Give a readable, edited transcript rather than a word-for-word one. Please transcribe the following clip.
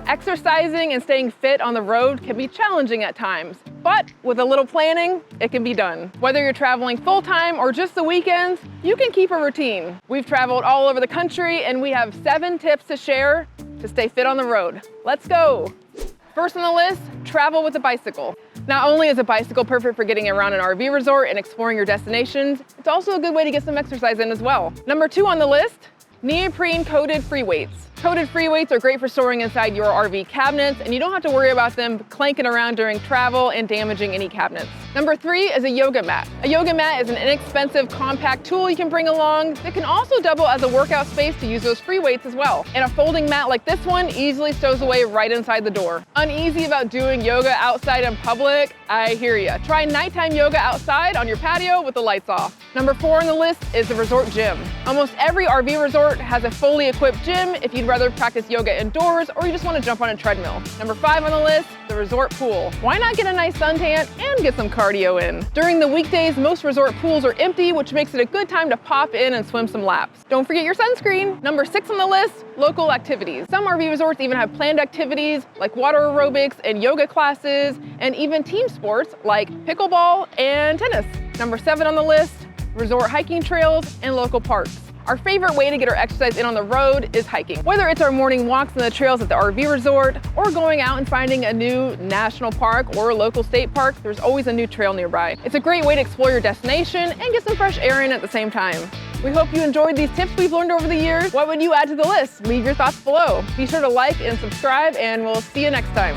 Exercising and staying fit on the road can be challenging at times, but with a little planning, it can be done. Whether you're traveling full-time or just the weekends, you can keep a routine. We've traveled all over the country and we have 7 tips to share to stay fit on the road. Let's go. First on the list, travel with a bicycle. Not only is a bicycle perfect for getting around an RV resort and exploring your destinations, it's also a good way to get some exercise in as well. Number 2 on the list, neoprene coated free weights. Coated free weights are great for storing inside your RV cabinets, and you don't have to worry about them clanking around during travel and damaging any cabinets. Number 3 is a yoga mat. A yoga mat is an inexpensive, compact tool you can bring along that can also double as a workout space to use those free weights as well. And a folding mat like this one easily stows away right inside the door. Uneasy about doing yoga outside in public? I hear ya. Try nighttime yoga outside on your patio with the lights off. Number 4 on the list is the resort gym. Almost every RV resort has a fully equipped gym if you'd rather practice yoga indoors or you just want to jump on a treadmill. Number 5 on the list, the resort pool. Why not get a nice suntan and get some cardio in? During the weekdays, most resort pools are empty, which makes it a good time to pop in and swim some laps. Don't forget your sunscreen. Number 6 on the list, local activities. Some RV resorts even have planned activities like water aerobics and yoga classes, and even team sports like pickleball and tennis. Number 7 on the list, resort hiking trails and local parks. Our favorite way to get our exercise in on the road is hiking. Whether it's our morning walks on the trails at the RV resort or going out and finding a new national park or a local state park, there's always a new trail nearby. It's a great way to explore your destination and get some fresh air in at the same time. We hope you enjoyed these tips we've learned over the years. What would you add to the list? Leave your thoughts below. Be sure to like and subscribe, and we'll see you next time.